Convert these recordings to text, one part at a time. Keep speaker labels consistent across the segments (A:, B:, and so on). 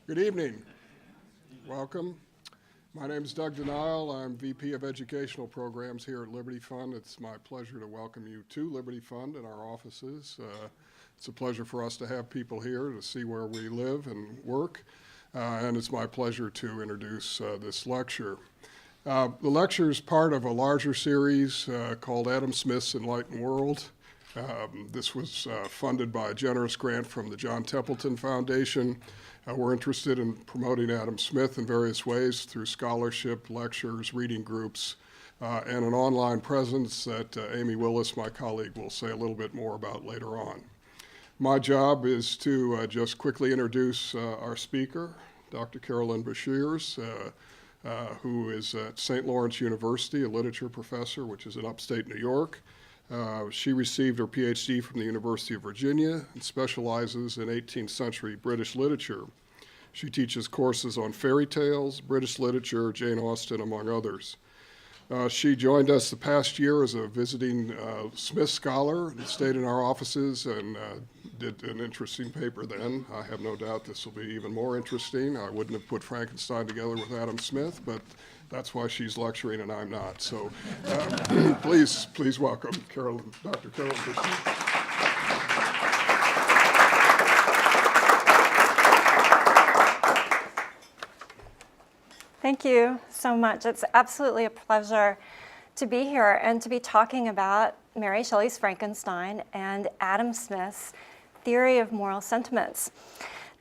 A: Good evening. Welcome. My name is Doug Denial. I'm VP of Educational Programs here at Liberty Fund. It's my pleasure to welcome you to Liberty Fund and our offices. It's a pleasure for us to have people here to see where we live and work. And it's my pleasure to introduce this lecture. The lecture is part of a larger series called Adam Smith's Enlightened World. This was funded by a generous grant from the John Templeton Foundation. We're interested in promoting Adam Smith in various ways through scholarship, lectures, reading groups, and an online presence that Amy Willis, my colleague, will say a little bit more about later on. My job is to just quickly introduce our speaker, Dr. Carolyn Breashears, who is at St. Lawrence University, a literature professor, which is in upstate New York. She received her PhD from the University of Virginia and specializes in 18th century British literature. She teaches courses on fairy tales, British literature, Jane Austen, among others. She joined us the past year as a visiting Smith scholar and stayed in our offices and did an interesting paper then. I have no doubt this will be even more interesting. I wouldn't have put Frankenstein together with Adam Smith, but that's why she's lecturing and I'm not. So please welcome Dr. Carolyn Breashears.
B: Thank you so much. It's absolutely a pleasure to be here and to be talking about Mary Shelley's Frankenstein and Adam Smith's theory of moral sentiments.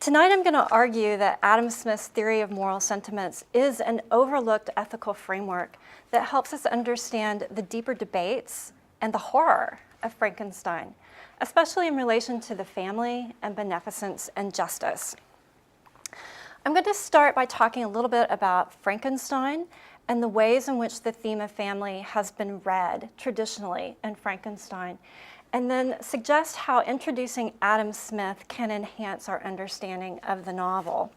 B: Tonight I'm going to argue that Adam Smith's theory of moral sentiments is an overlooked ethical framework that helps us understand the deeper debates and the horror of Frankenstein, especially in relation to the family and beneficence and justice. I'm going to start by talking a little bit about Frankenstein and the ways in which the theme of family has been read traditionally in Frankenstein, and then suggest how introducing Adam Smith can enhance our understanding of the novel.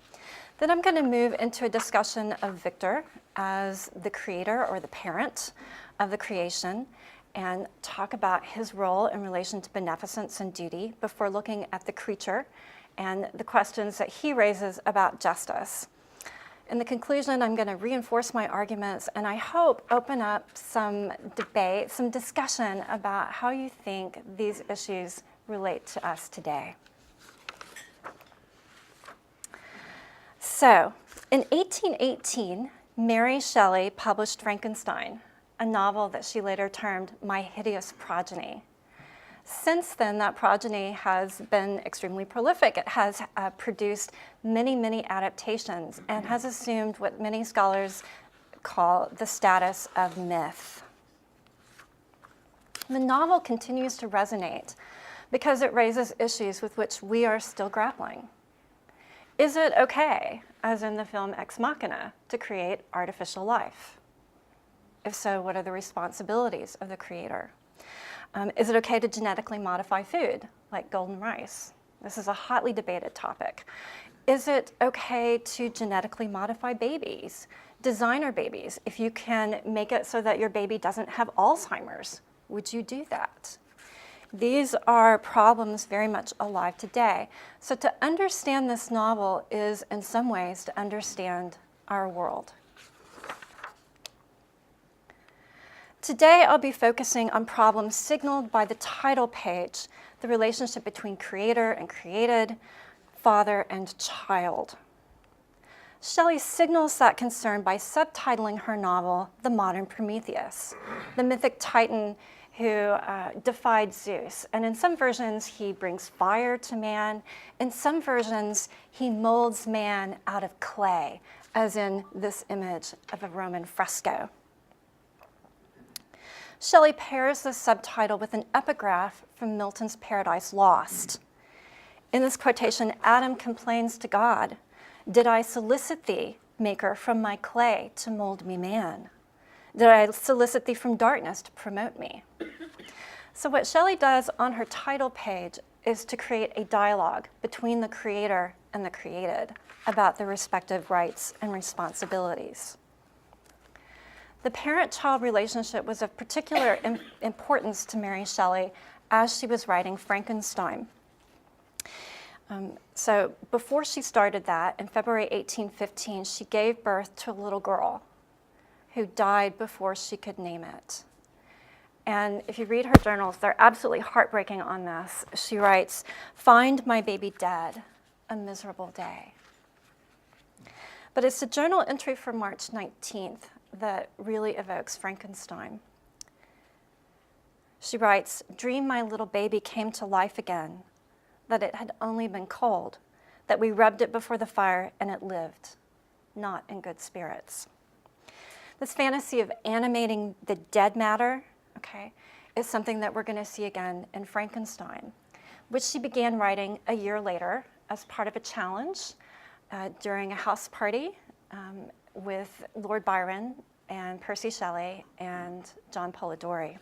B: Then I'm going to move into a discussion of Victor as the creator or the parent of the creation and talk about his role in relation to beneficence and duty before looking at the creature and the questions that he raises about justice. In the conclusion, I'm going to reinforce my arguments and I hope open up some debate, some discussion about how you think these issues relate to us today. So, in 1818, Mary Shelley published Frankenstein, a novel that she later termed My Hideous Progeny. Since then, that progeny has been extremely prolific. It has produced many adaptations and has assumed what many scholars call the status of myth. The novel continues to resonate because it raises issues with which we are still grappling. Is it okay, as in the film Ex Machina, to create artificial life? If so, what are the responsibilities of the creator? Is it okay to genetically modify food, like golden rice? This is a hotly debated topic. Is it okay to genetically modify babies, designer babies? If you can make it so that your baby doesn't have Alzheimer's, would you do that? These are problems very much alive today. So to understand this novel is, in some ways, to understand our world. Today, I'll be focusing on problems signaled by the title page, the relationship between creator and created, father and child. Shelley signals that concern by subtitling her novel, The Modern Prometheus, the mythic titan who defied Zeus. And in some versions, he brings fire to man. In some versions, he molds man out of clay, as in this image of a Roman fresco. Shelley pairs the subtitle with an epigraph from Milton's Paradise Lost. In this quotation, Adam complains to God, "Did I solicit thee, maker, from my clay to mold me man? Did I solicit thee from darkness to promote me?" So what Shelley does on her title page is to create a dialogue between the creator and the created about their respective rights and responsibilities. The parent-child relationship was of particular importance to Mary Shelley as she was writing Frankenstein. So before she started that, in February 1815, she gave birth to a little girl who died before she could name it. And if you read her journals, they're absolutely heartbreaking on this. She writes, "Find my baby dead, a miserable day." But it's a journal entry from March 19th that really evokes Frankenstein. She writes, "Dream my little baby came to life again, that it had only been cold, that we rubbed it before the fire and it lived, not in good spirits." This fantasy of animating the dead matter, okay, is something that we're going to see again in Frankenstein, which she began writing a year later as part of a challenge during a house party with Lord Byron and Percy Shelley and John Polidori.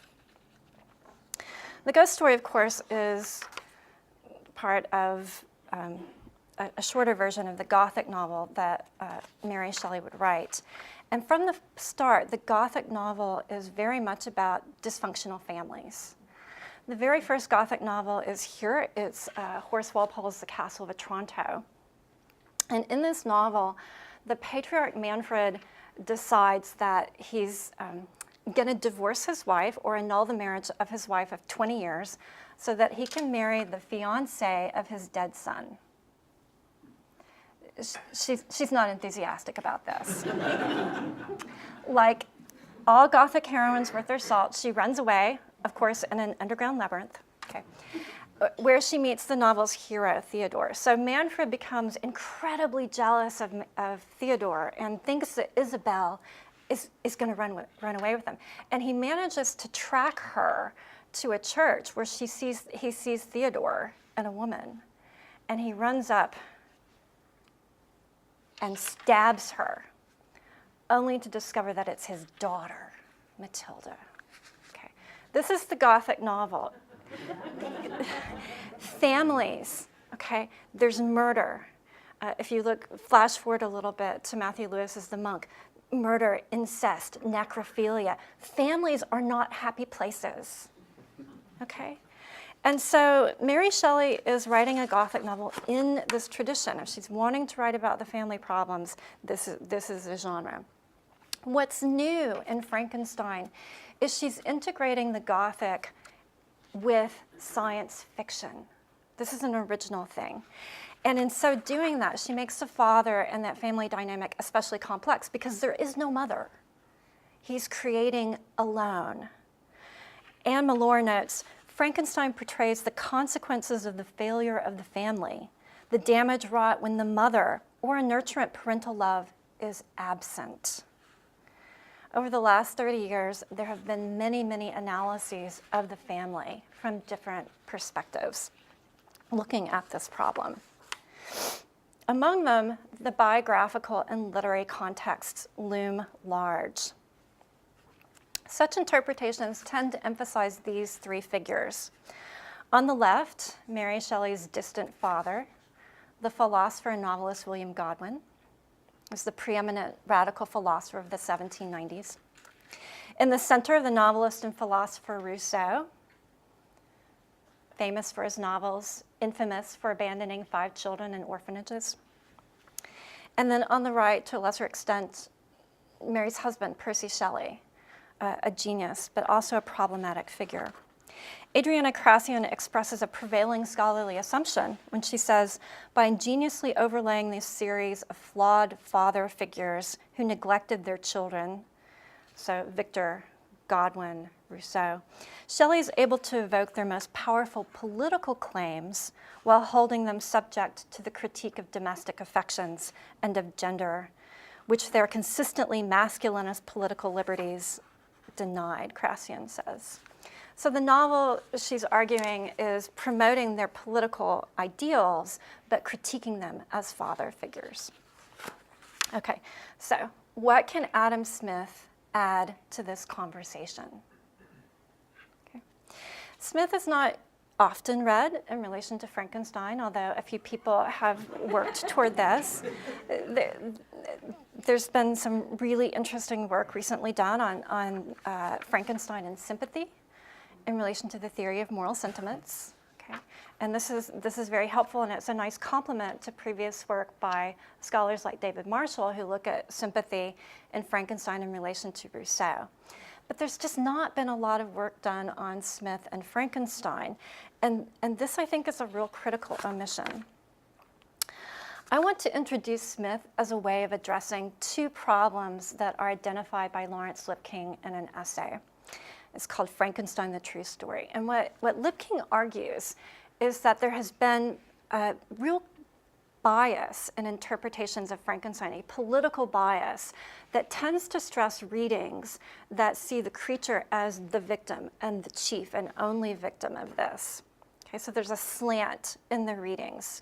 B: The ghost story, of course, is part of a shorter version of the Gothic novel that Mary Shelley would write. And from the start, the Gothic novel is very much about dysfunctional families. The very first Gothic novel is here. It's Horace Walpole's The Castle of Otranto. And in this novel, the patriarch Manfred decides that he's going to divorce his wife or annul the marriage of his wife of 20 years so that he can marry the fiancée of his dead son. She's not enthusiastic about this. Like all Gothic heroines worth their salt, she runs away, of course, in an underground labyrinth, okay, where she meets the novel's hero, Theodore. So Manfred becomes incredibly jealous of Theodore and thinks that Isabel is going to run away with him. And he manages to track her to a church where he sees Theodore and a woman. And he runs up and stabs her, only to discover that it's his daughter, Matilda. Okay. This is the Gothic novel. Families, okay? There's murder. If you flash forward a little bit to Matthew Lewis's The Monk, murder, incest, necrophilia. Families are not happy places, okay? And so Mary Shelley is writing a Gothic novel in this tradition. If she's wanting to write about the family problems, this is the genre. What's new in Frankenstein is she's integrating the Gothic with science fiction. This is an original thing. And in so doing that, she makes the father and that family dynamic especially complex because there is no mother. He's creating alone. Anne Mallour notes, Frankenstein portrays the consequences of the failure of the family, the damage wrought when the mother or a nurturant parental love is absent. Over the last 30 years, there have been many, many analyses of the family from different perspectives looking at this problem. Among them, the biographical and literary contexts loom large. Such interpretations tend to emphasize these three figures. On the left, Mary Shelley's distant father, the philosopher and novelist William Godwin, was the preeminent radical philosopher of the 1790s. In the center, the novelist and philosopher Rousseau, famous for his novels, infamous for abandoning 5 children in orphanages. And then on the right, to a lesser extent, Mary's husband, Percy Shelley, a genius, but also a problematic figure. Adriana Crassian expresses a prevailing scholarly assumption when she says, by ingeniously overlaying this series of flawed father figures who neglected their children, so Victor, Godwin, Rousseau, Shelley is able to evoke their most powerful political claims while holding them subject to the critique of domestic affections and of gender, which their consistently masculinist political liberties denied, Crassian says. So the novel, she's arguing, is promoting their political ideals, but critiquing them as father figures. Okay, so what can Adam Smith add to this conversation? Okay. Smith is not often read in relation to Frankenstein, although a few people have worked toward this. There's been some really interesting work recently done on Frankenstein and sympathy in relation to the theory of moral sentiments. Okay. Okay. And this is very helpful, and it's a nice complement to previous work by scholars like David Marshall, who look at sympathy in Frankenstein in relation to Rousseau. But there's just not been a lot of work done on Smith and Frankenstein, and this, I think, is a real critical omission. I want to introduce Smith as a way of addressing two problems that are identified by Lawrence Lipking in an essay. It's called Frankenstein, the True Story. And what Lipking argues is that there has been a real bias in interpretations of Frankenstein, a political bias that tends to stress readings that see the creature as the victim and the chief and only victim of this. Okay, so there's a slant in the readings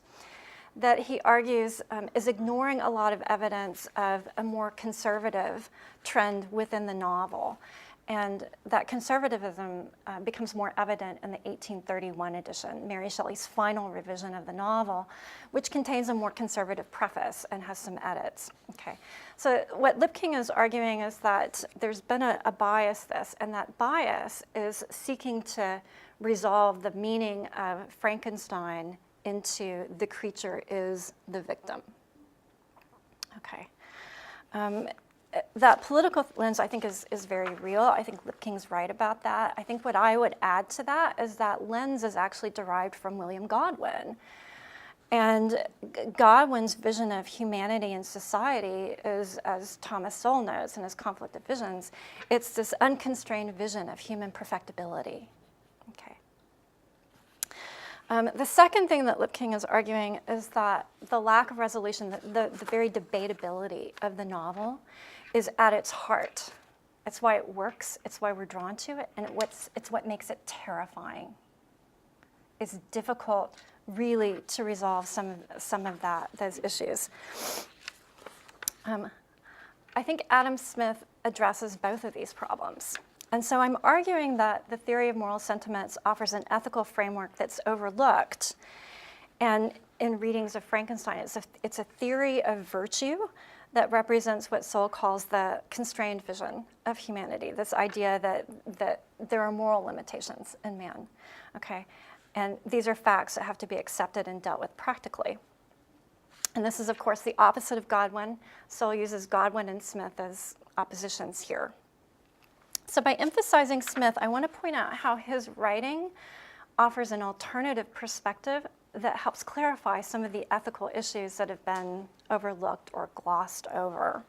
B: that he argues is ignoring a lot of evidence of a more conservative trend within the novel. And that conservatism becomes more evident in the 1831 edition, Mary Shelley's final revision of the novel, which contains a more conservative preface and has some edits. Okay, so what Lipking is arguing is that there's been a bias and that bias is seeking to resolve the meaning of Frankenstein into the creature is the victim. Okay. That political lens, I think, is very real. I think Lipking's right about that. I think what I would add to that is that lens is actually derived from William Godwin. And Godwin's vision of humanity and society is, as Thomas Sowell notes in his Conflict of Visions, it's this unconstrained vision of human perfectibility. Okay. The second thing that Lipking is arguing is that the lack of resolution, the very debatability of the novel is at its heart. It's why it works, it's why we're drawn to it, and it's what makes it terrifying. It's difficult, really, to resolve some of those issues. I think Adam Smith addresses both of these problems. And so I'm arguing that the theory of moral sentiments offers an ethical framework that's overlooked. And in readings of Frankenstein, it's a theory of virtue that represents what Sowell calls the constrained vision of humanity, this idea that there are moral limitations in man, okay? And these are facts that have to be accepted and dealt with practically. And this is, of course, the opposite of Godwin. Sowell uses Godwin and Smith as oppositions here. So by emphasizing Smith, I want to point out how his writing offers an alternative perspective that helps clarify some of the ethical issues that have been overlooked or glossed over.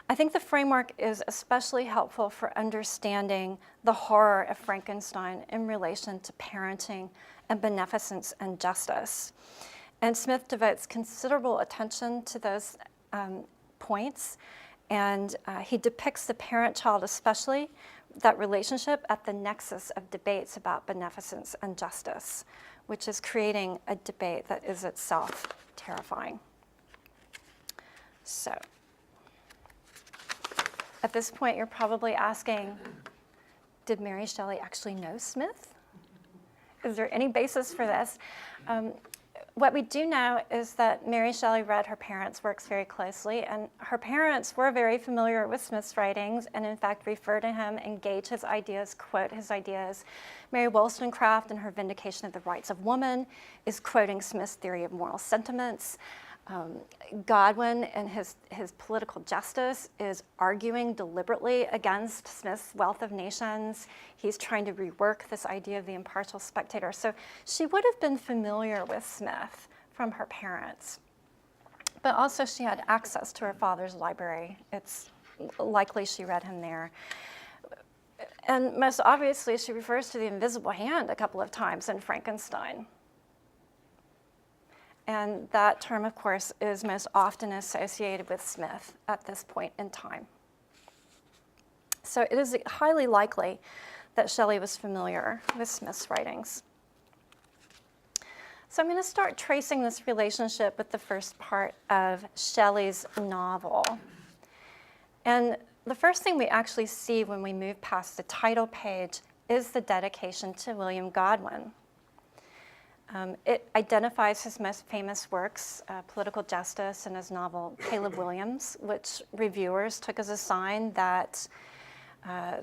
B: I think the framework is especially helpful for understanding the horror of Frankenstein in relation to parenting and beneficence and justice. And Smith devotes considerable attention to those points, and he depicts the parent-child especially, that relationship at the nexus of debates about beneficence and justice, which is creating a debate that is itself terrifying. So, at this point, you're probably asking, did Mary Shelley actually know Smith? Is there any basis for this? What we do know is that Mary Shelley read her parents' works very closely, and her parents were very familiar with Smith's writings and, in fact, refer to him, engage his ideas, quote his ideas. Mary Wollstonecraft, in her Vindication of the Rights of Woman, is quoting Smith's theory of moral sentiments. Godwin, in his Political Justice, is arguing deliberately against Smith's Wealth of Nations. He's trying to rework this idea of the impartial spectator. So she would have been familiar with Smith from her parents. But also she had access to her father's library. It's likely she read him there. And most obviously, she refers to the invisible hand a couple of times in Frankenstein. And that term, of course, is most often associated with Smith at this point in time. So it is highly likely that Shelley was familiar with Smith's writings. So I'm going to start tracing this relationship with the first part of Shelley's novel. And the first thing we actually see when we move past the title page is the dedication to William Godwin. It identifies his most famous works, Political Justice and his novel Caleb Williams, which reviewers took as a sign that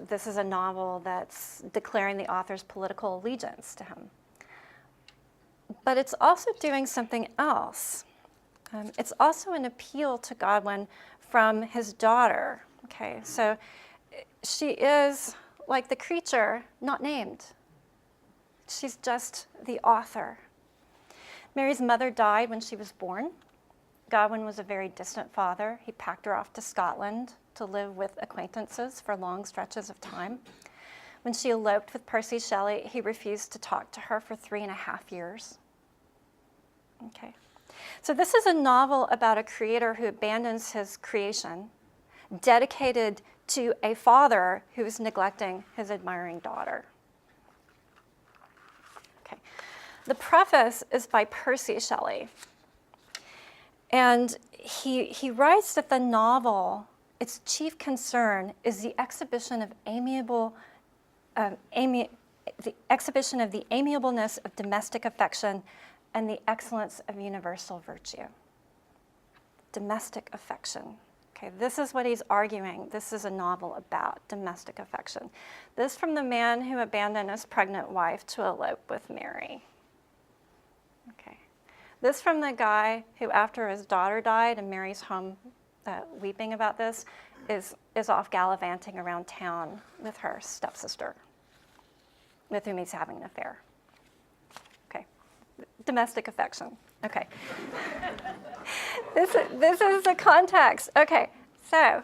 B: this is a novel that's declaring the author's political allegiance to him. but it's also doing something else. It's also an appeal to Godwin from his daughter. Okay, so she is, like the creature, not named. She's just the author. Mary's mother died when she was born. Godwin was a very distant father. He packed her off to Scotland to live with acquaintances for long stretches of time. When she eloped with Percy Shelley, he refused to talk to her for 3.5 years. Okay. So this is a novel about a creator who abandons his creation, dedicated to a father who is neglecting his admiring daughter. Okay. The preface is by Percy Shelley. And he writes that the novel, its chief concern is the exhibition of the exhibition of the amiableness of domestic affection and the excellence of universal virtue. Domestic affection. Okay, this is what he's arguing. This is a novel about domestic affection. This from the man who abandoned his pregnant wife to elope with Mary. Okay. This from the guy who, after his daughter died and Mary's home weeping about this, is off gallivanting around town with her stepsister, with whom he's having an affair. Okay. Domestic affection. Okay. This is the context. Okay, so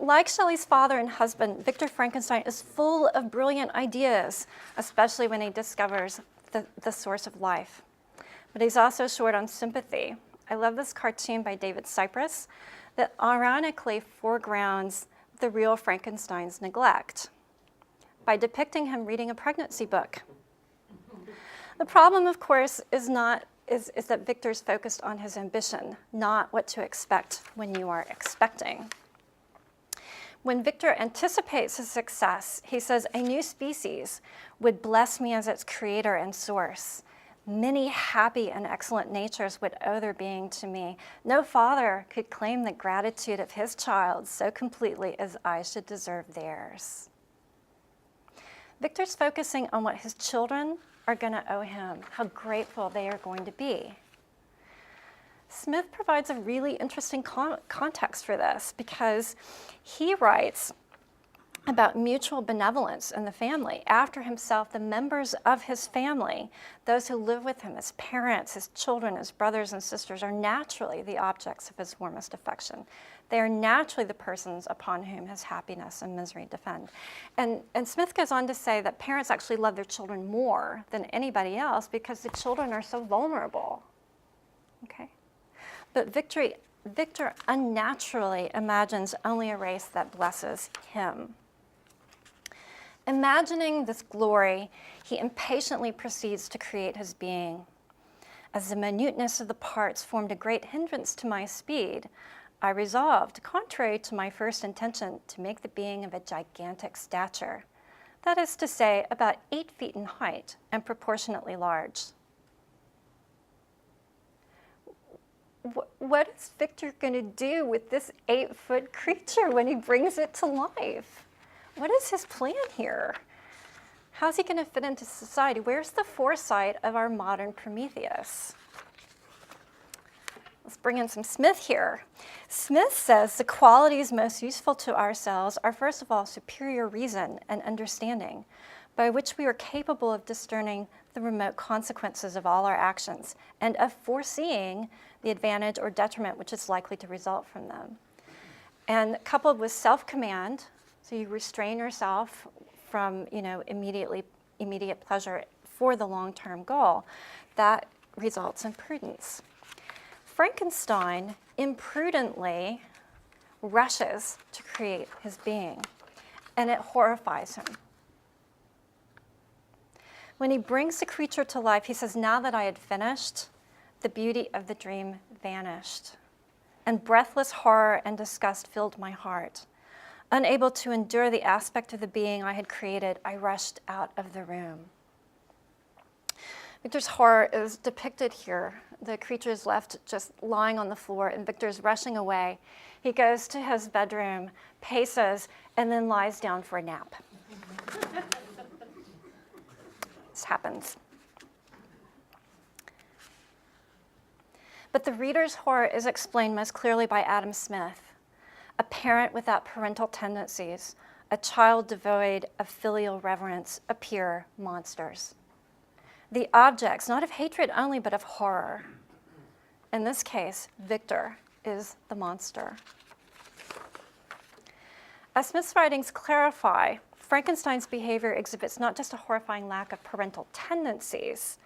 B: like Shelley's father and husband, Victor Frankenstein is full of brilliant ideas, especially when he discovers the source of life. But he's also short on sympathy. I love this cartoon by David Cypress that ironically foregrounds the real Frankenstein's neglect by depicting him reading a pregnancy book. The problem, of course, is that Victor's focused on his ambition, not what to expect when you are expecting. When Victor anticipates his success, he says, "A new species would bless me as its creator and source. Many happy and excellent natures would owe their being to me. No father could claim the gratitude of his child so completely as I should deserve theirs." Victor's focusing on what his children are going to owe him, how grateful they are going to be. Smith provides a really interesting context for this because he writes about mutual benevolence in the family. After himself, the members of his family, those who live with him, his parents, his children, his brothers and sisters, are naturally the objects of his warmest affection. They are naturally the persons upon whom his happiness and misery depend. And Smith goes on to say that parents actually love their children more than anybody else because the children are so vulnerable. Okay? But Victor unnaturally imagines only a race that blesses him. Imagining this glory, he impatiently proceeds to create his being. As the minuteness of the parts formed a great hindrance to my speed, I resolved, contrary to my first intention, to make the being of a gigantic stature. That is to say, about 8 feet in height and proportionately large. What is Victor going to do with this 8-foot creature when he brings it to life? What is his plan here? How's he going to fit into society? Where's the foresight of our modern Prometheus? Let's bring in some Smith here. Smith says the qualities most useful to ourselves are, first of all, superior reason and understanding, by which we are capable of discerning the remote consequences of all our actions and of foreseeing the advantage or detriment which is likely to result from them. And coupled with self-command, so you restrain yourself from, immediate pleasure for the long-term goal, that results in prudence. Frankenstein imprudently rushes to create his being, and it horrifies him. When he brings the creature to life, he says, "Now that I had finished, the beauty of the dream vanished, and breathless horror and disgust filled my heart. Unable to endure the aspect of the being I had created, I rushed out of the room." Victor's horror is depicted here. The creature is left just lying on the floor, and Victor's rushing away. He goes to his bedroom, paces, and then lies down for a nap. This happens. But the reader's horror is explained most clearly by Adam Smith, a parent without parental tendencies, a child devoid of filial reverence, appear monsters. The objects, not of hatred only, but of horror. In this case, Victor is the monster. As Smith's writings clarify, Frankenstein's behavior exhibits not just a horrifying lack of parental tendencies,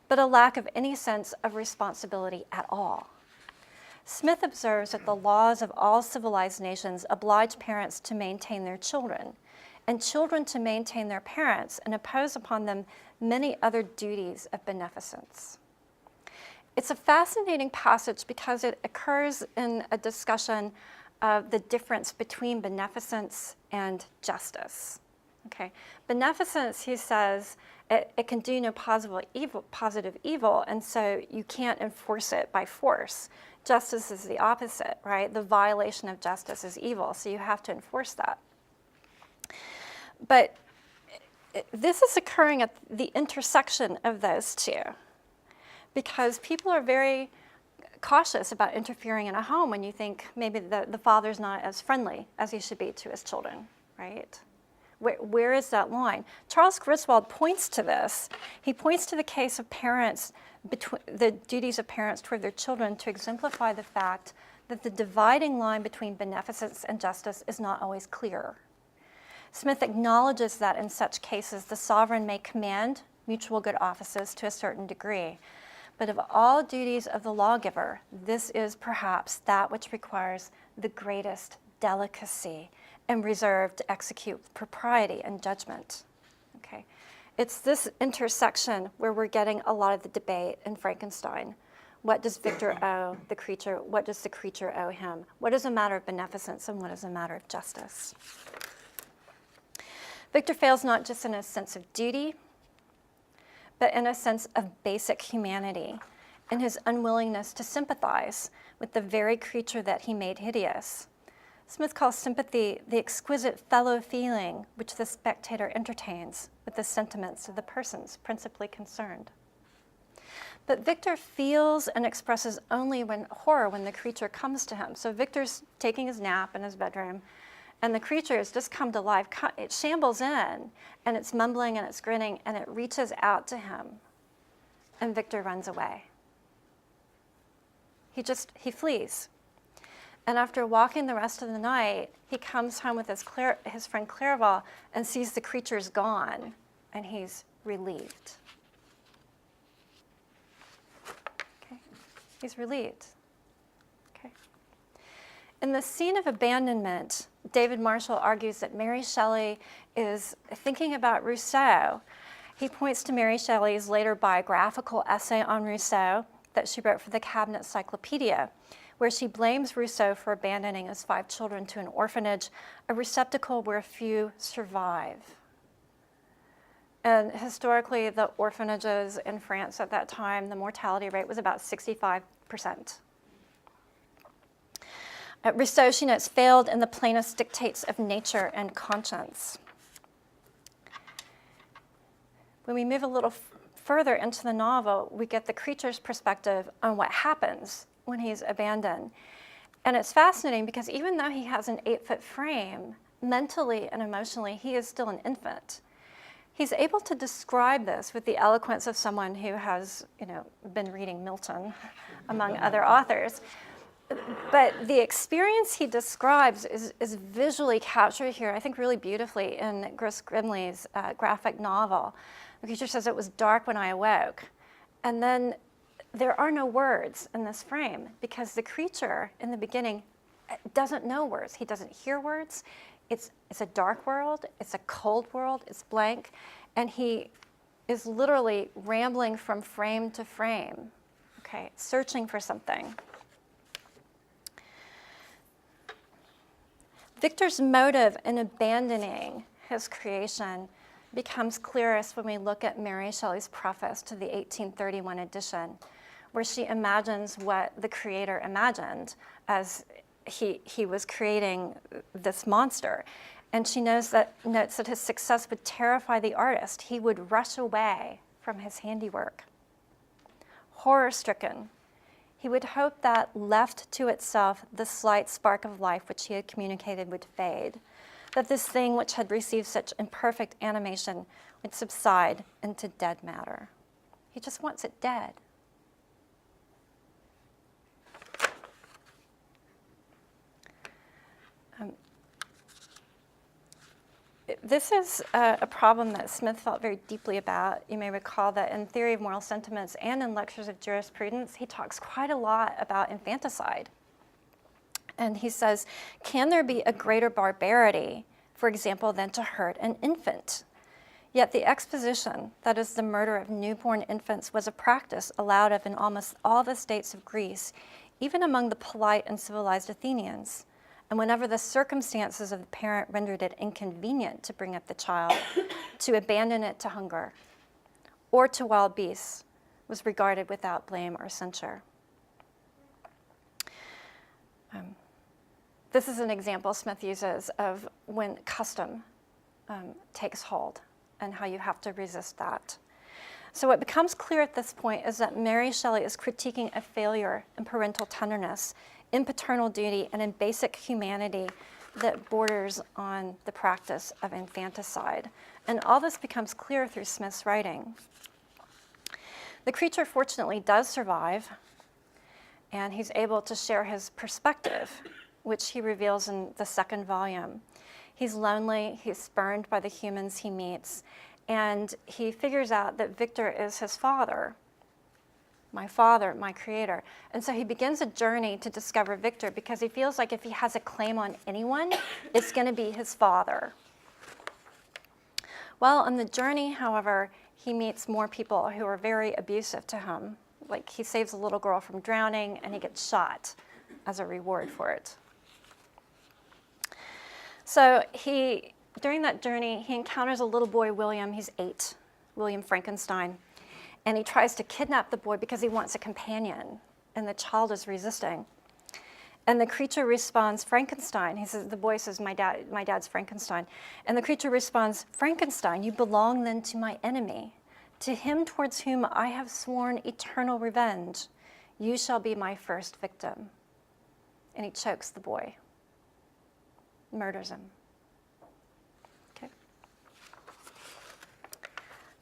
B: but a lack of any sense of responsibility at all. Smith observes that the laws of all civilized nations oblige parents to maintain their children, and children to maintain their parents, and impose upon them many other duties of beneficence. It's a fascinating passage because it occurs in a discussion of the difference between beneficence and justice. Okay. Beneficence, he says, it can do no positive evil, and so you can't enforce it by force. Justice is the opposite, right? The violation of justice is evil, so you have to enforce that. But this is occurring at the intersection of those two, because people are very cautious about interfering in a home when you think maybe the father's not as friendly as he should be to his children, right? Where is that line? Charles Griswold points to this. He points to the case of parents, the duties of parents toward their children, to exemplify the fact that the dividing line between beneficence and justice is not always clear. Smith acknowledges that in such cases the sovereign may command mutual good offices to a certain degree, but of all duties of the lawgiver, this is perhaps that which requires the greatest delicacy and reserve to execute with propriety and judgment. Okay. It's this intersection where we're getting a lot of the debate in Frankenstein. What does Victor owe the creature? What does the creature owe him? What is a matter of beneficence and what is a matter of justice? Victor fails not just in a sense of duty, but in a sense of basic humanity, in his unwillingness to sympathize with the very creature that he made hideous. Smith calls sympathy the exquisite fellow feeling which the spectator entertains with the sentiments of the persons principally concerned. But Victor feels and expresses only horror when the creature comes to him. So Victor's taking his nap in his bedroom, and the creature has just come to life. It shambles in, and it's mumbling and it's grinning, and it reaches out to him, and Victor runs away. He flees. And after walking the rest of the night, he comes home with his friend Clerval and sees the creature's gone, and he's relieved. Okay, he's relieved. Okay. In the scene of abandonment, David Marshall argues that Mary Shelley is thinking about Rousseau. He points to Mary Shelley's later biographical essay on Rousseau that she wrote for the Cabinet Cyclopedia, where she blames Rousseau for abandoning his 5 children to an orphanage, a receptacle where few survive. And historically, the orphanages in France at that time, the mortality rate was about 65%. Rousseau, she notes, failed in the plainest dictates of nature and conscience. When we move a little further into the novel, we get the creature's perspective on what happens when he's abandoned. And it's fascinating because even though he has an 8-foot frame, mentally and emotionally, he is still an infant. He's able to describe this with the eloquence of someone who has, been reading Milton, among other authors. But the experience he describes is visually captured here, I think really beautifully, in Gris Grimley's graphic novel. The creature says, "It was dark when I awoke." And then there are no words in this frame because the creature in the beginning doesn't know words. He doesn't hear words. It's a dark world. It's a cold world. It's blank. And he is literally rambling from frame to frame, okay, searching for something. Victor's motive in abandoning his creation becomes clearest when we look at Mary Shelley's preface to the 1831 edition, where she imagines what the creator imagined as he was creating this monster. And she notes that his success would terrify the artist. He would rush away from his handiwork. Horror-stricken, he he would hope that, left to itself, the slight spark of life which he had communicated would fade, that this thing which had received such imperfect animation would subside into dead matter. He just wants it dead. This is a problem that Smith felt very deeply about. You may recall that in Theory of Moral Sentiments and in Lectures of Jurisprudence, he talks quite a lot about infanticide. And he says, can there be a greater barbarity, for example, than to hurt an infant? Yet the exposition, that is the murder of newborn infants, was a practice allowed of in almost all the states of Greece, even among the polite and civilized Athenians. And whenever the circumstances of the parent rendered it inconvenient to bring up the child, to abandon it to hunger or to wild beasts was regarded without blame or censure. This is an example Smith uses of when custom takes hold and how you have to resist that. So what becomes clear at this point is that Mary Shelley is critiquing a failure in parental tenderness, in paternal duty, and in basic humanity that borders on the practice of infanticide. And all this becomes clear through Smith's writing. The creature fortunately does survive, and he's able to share his perspective, which he reveals in the second volume. He's lonely, he's spurned by the humans he meets, and he figures out that Victor is his father, my creator. And so he begins a journey to discover Victor because he feels like if he has a claim on anyone, it's going to be his father. Well, on the journey, however, he meets more people who are very abusive to him. Like he saves a little girl from drowning and he gets shot as a reward for it. So during that journey, he encounters a little boy, William. He's 8, William Frankenstein. And he tries to kidnap the boy because he wants a companion, and the child is resisting. And the creature responds, Frankenstein. The boy says, my dad's Frankenstein. And the creature responds, Frankenstein, you belong then to my enemy, to him towards whom I have sworn eternal revenge. You shall be my first victim. And he chokes the boy, murders him.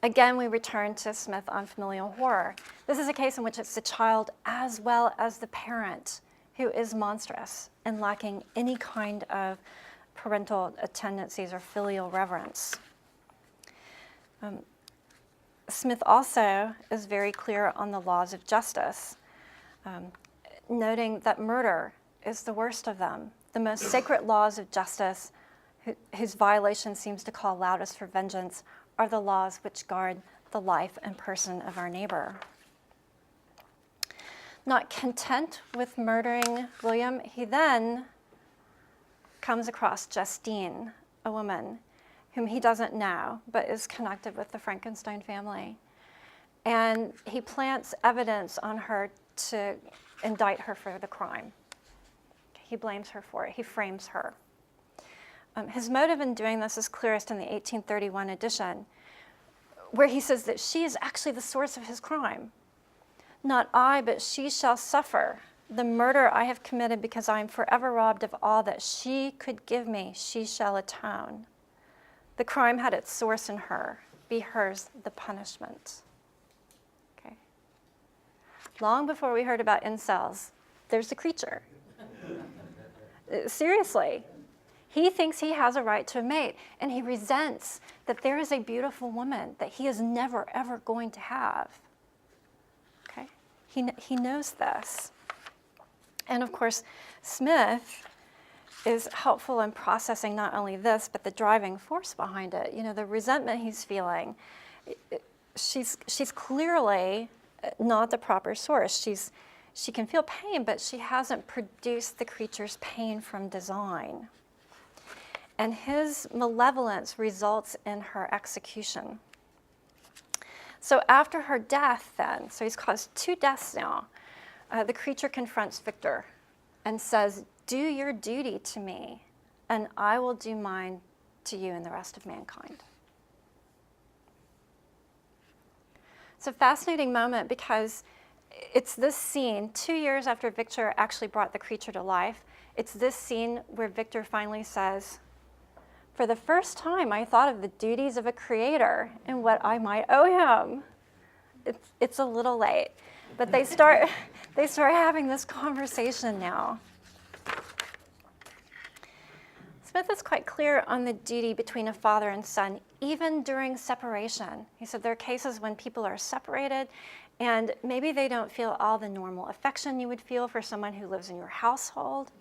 B: Again, we return to Smith on familial horror. This is a case in which it's the child as well as the parent who is monstrous and lacking any kind of parental tendencies or filial reverence. Smith also is very clear on the laws of justice, noting that murder is the worst of them. The most sacred laws of justice, whose violation seems to call loudest for vengeance, are the laws which guard the life and person of our neighbor. Not content with murdering William, he then comes across Justine, a woman whom he doesn't know, but is connected with the Frankenstein family. And he plants evidence on her to indict her for the crime. He blames her for it. He frames her. His motive in doing this is clearest in the 1831 edition, where he says that she is actually the source of his crime. Not I, but she shall suffer. The murder I have committed because I am forever robbed of all that she could give me, she shall atone. The crime had its source in her. Be hers the punishment. Okay. Long before we heard about incels, there's the creature. Seriously. He thinks he has a right to a mate, and he resents that there is a beautiful woman that he is never, ever going to have. Okay? He knows this. And of course, Smith is helpful in processing not only this, but the driving force behind it. You know, the resentment he's feeling, she's clearly not the proper source. She can feel pain, but she hasn't produced the creature's pain from design. And his malevolence results in her execution. So after her death then, so he's caused 2 deaths now, the creature confronts Victor and says, do your duty to me, and I will do mine to you and the rest of mankind. It's a fascinating moment because it's this scene, 2 years after Victor actually brought the creature to life, it's this scene where Victor finally says, "For the first time, I thought of the duties of a creator and what I might owe him." It's a little late, but they start having this conversation now. Smith is quite clear on the duty between a father and son, even during separation. He said there are cases when people are separated and maybe they don't feel all the normal affection you would feel for someone who lives in your household.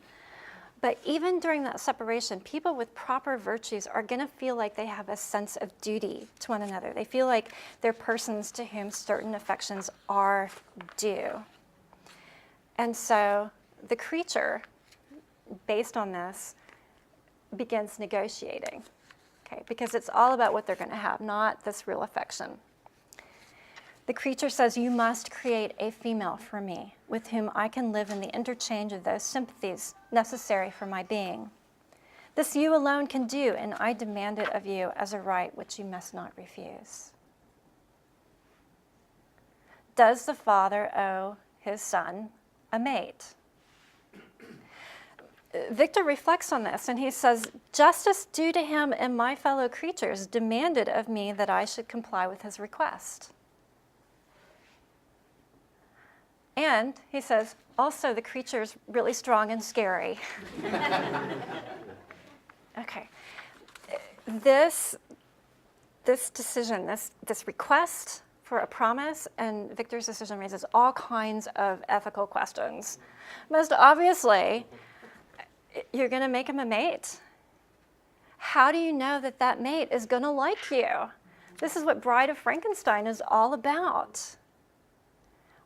B: But even during that separation, people with proper virtues are going to feel like they have a sense of duty to one another. They feel like they're persons to whom certain affections are due. And so the creature, based on this, begins negotiating, okay? Because it's all about what they're going to have, not this real affection. The creature says, "You must create a female for me, with whom I can live in the interchange of those sympathies necessary for my being. This you alone can do, and I demand it of you as a right which you must not refuse." Does the father owe his son a mate? Victor reflects on this, and he says, "Justice due to him and my fellow creatures demanded of me that I should comply with his request." And he says, also, the creature's really strong and scary. Okay. This decision, this request for a promise, and Victor's decision raises all kinds of ethical questions. Most obviously, you're going to make him a mate. How do you know that that mate is going to like you? This is what Bride of Frankenstein is all about.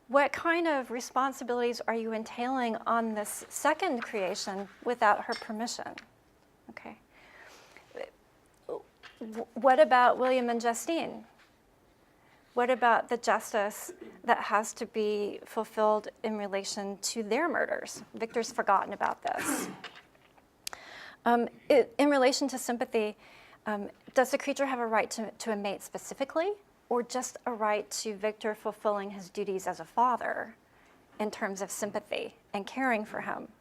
B: What kind of responsibilities are you entailing on this second creation without her permission? Okay. What about William and Justine? What about the justice that has to be fulfilled in relation to their murders? Victor's forgotten about this. In relation to sympathy, does the creature have a right to a mate specifically, or just a right to Victor fulfilling his duties as a father in terms of sympathy and caring for him?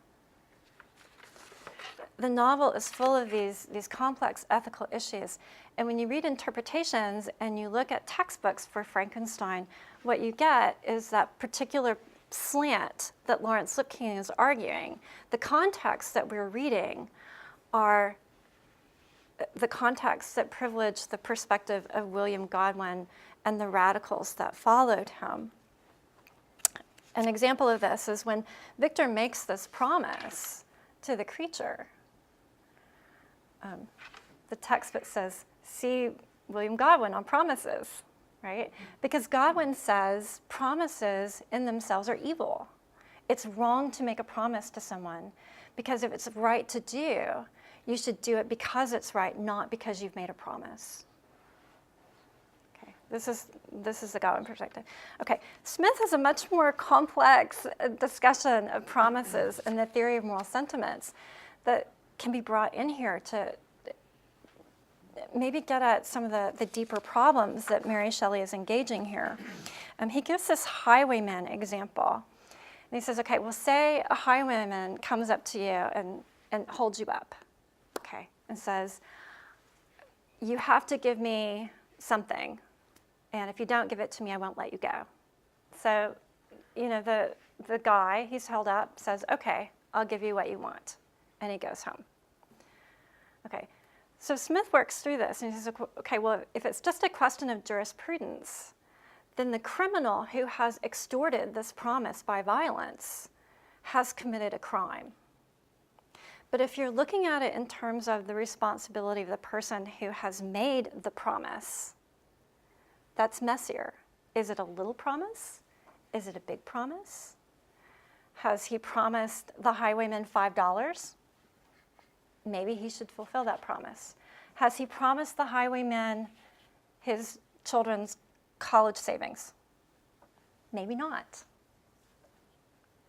B: The novel is full of these complex ethical issues, and when you read interpretations and you look at textbooks for Frankenstein, what you get is that particular slant that Lawrence Lipkin is arguing. The contexts that we're reading are the contexts that privilege the perspective of William Godwin and the radicals that followed him. An example of this is when Victor makes this promise to the creature. The textbook says, "See William Godwin on promises," right? Because Godwin says promises in themselves are evil. It's wrong to make a promise to someone because if it's right to do, you should do it because it's right, not because you've made a promise. Okay, this is the Godwin perspective. Okay, Smith has a much more complex discussion of promises and the theory of moral sentiments that can be brought in here to maybe get at some of the deeper problems that Mary Shelley is engaging here. He gives this highwayman example. And he says, okay, well, say a highwayman comes up to you and holds you up. Okay, and says, you have to give me something, and if you don't give it to me, I won't let you go. So, the guy he's held up says, okay, I'll give you what you want, and he goes home. Okay, so Smith works through this, and he says, okay, well, if it's just a question of jurisprudence, then the criminal who has extorted this promise by violence has committed a crime. But if you're looking at it in terms of the responsibility of the person who has made the promise, that's messier. Is it a little promise? Is it a big promise? Has he promised the highwayman $5? Maybe he should fulfill that promise. Has he promised the highwayman his children's college savings? Maybe not.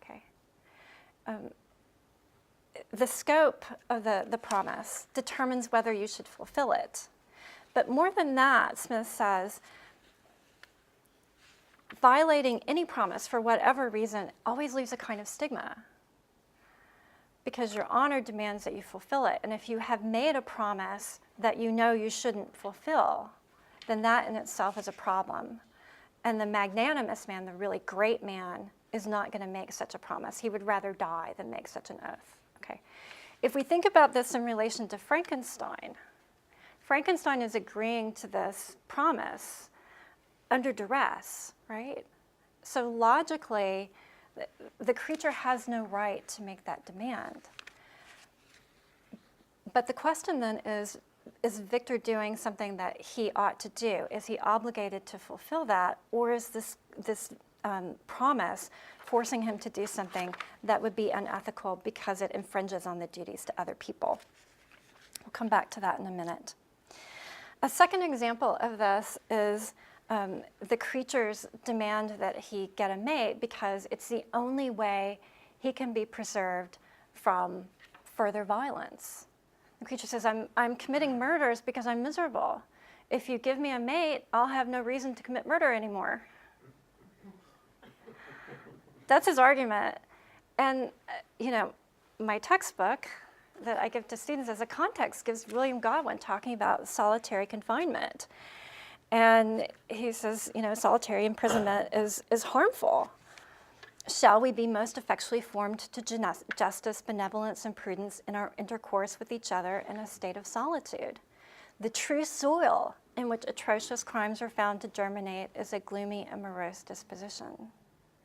B: Okay. The scope of the promise determines whether you should fulfill it. But more than that, Smith says, violating any promise for whatever reason always leaves a kind of stigma, because your honor demands that you fulfill it. And if you have made a promise that you know you shouldn't fulfill, then that in itself is a problem. And the magnanimous man, the really great man, is not going to make such a promise. He would rather die than make such an oath. Okay. If we think about this in relation to Frankenstein, Frankenstein is agreeing to this promise under duress, right? So logically, the creature has no right to make that demand. But the question then is Victor doing something that he ought to do? Is he obligated to fulfill that? Or is this promise forcing him to do something that would be unethical because it infringes on the duties to other people? We'll come back to that in a minute. A second example of this is the creature's demand that he get a mate because it's the only way he can be preserved from further violence. The creature says, I'm committing murders because I'm miserable. If you give me a mate, I'll have no reason to commit murder anymore. That's his argument. And, my textbook that I give to students as a context gives William Godwin talking about solitary confinement. And he says, solitary imprisonment is harmful. Shall we be most effectually formed to justice, benevolence, and prudence in our intercourse with each other in a state of solitude? The true soil in which atrocious crimes are found to germinate is a gloomy and morose disposition.